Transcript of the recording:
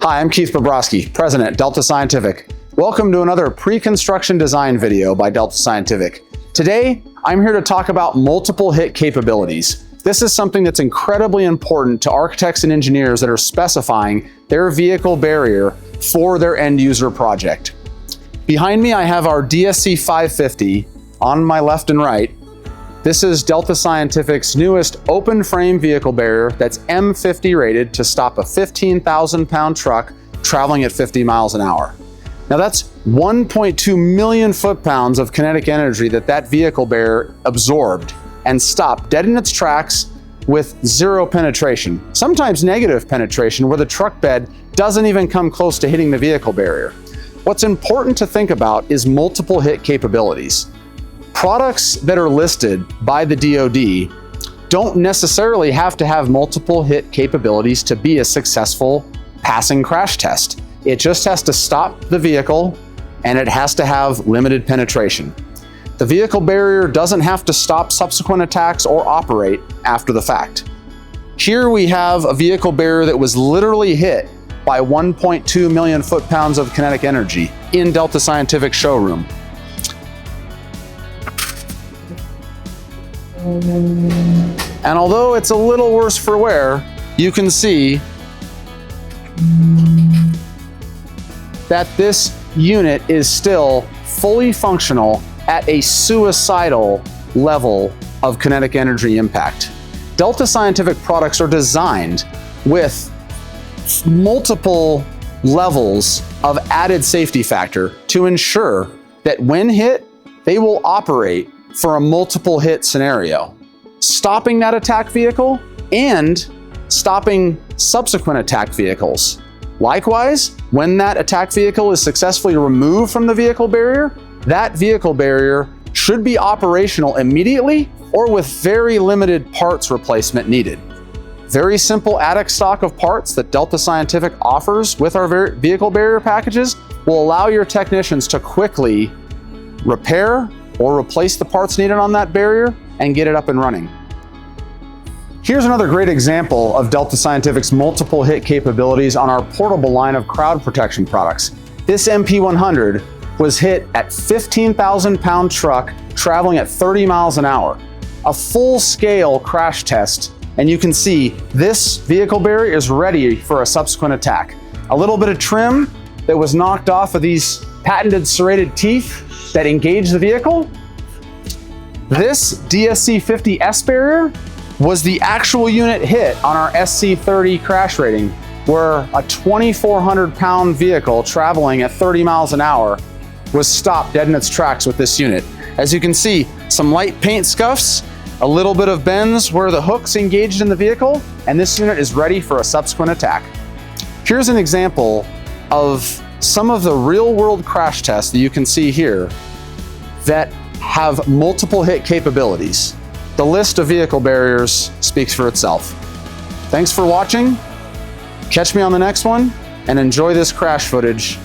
Hi, I'm Keith Bobrosky, President, Delta Scientific. Welcome to another pre-construction design video by Delta Scientific. Today, I'm here to talk about multiple hit capabilities. This is something that's incredibly important to architects and engineers that are specifying their vehicle barrier for their end user project. Behind me, I have our DSC 550 on my left and right. This is Delta Scientific's newest open frame vehicle barrier that's M50 rated to stop a 15,000 pound truck traveling at 50 miles an hour. Now that's 1.2 million foot-pounds of kinetic energy that vehicle barrier absorbed and stopped dead in its tracks with zero penetration, sometimes negative penetration where the truck bed doesn't even come close to hitting the vehicle barrier. What's important to think about is multiple hit capabilities. Products that are listed by the DoD don't necessarily have to have multiple hit capabilities to be a successful passing crash test. It just has to stop the vehicle and it has to have limited penetration. The vehicle barrier doesn't have to stop subsequent attacks or operate after the fact. Here we have a vehicle barrier that was literally hit by 1.2 million foot-pounds of kinetic energy in Delta Scientific showroom. And although it's a little worse for wear, you can see that this unit is still fully functional at a suicidal level of kinetic energy impact. Delta Scientific products are designed with multiple levels of added safety factor to ensure that when hit, they will operate for a multiple hit scenario, stopping that attack vehicle and stopping subsequent attack vehicles. Likewise, when that attack vehicle is successfully removed from the vehicle barrier, that vehicle barrier should be operational immediately or with very limited parts replacement needed. Very simple attic stock of parts that Delta Scientific offers with our vehicle barrier packages will allow your technicians to quickly repair or replace the parts needed on that barrier and get it up and running. Here's another great example of Delta Scientific's multiple hit capabilities on our portable line of crowd protection products. This MP100 was hit at 15,000 pound truck traveling at 30 miles an hour. A full-scale crash test, and you can see this vehicle barrier is ready for a subsequent attack. A little bit of trim that was knocked off of these patented serrated teeth that engage the vehicle. This DSC 50S barrier was the actual unit hit on our SC30 crash rating, where a 2,400 pound vehicle traveling at 30 miles an hour was stopped dead in its tracks with this unit. As you can see, some light paint scuffs, a little bit of bends where the hooks engaged in the vehicle, and this unit is ready for a subsequent attack. Here's an example of some of the real-world crash tests that you can see here that have multiple hit capabilities. The list of vehicle barriers speaks for itself. Thanks for watching. Catch me on the next one and enjoy this crash footage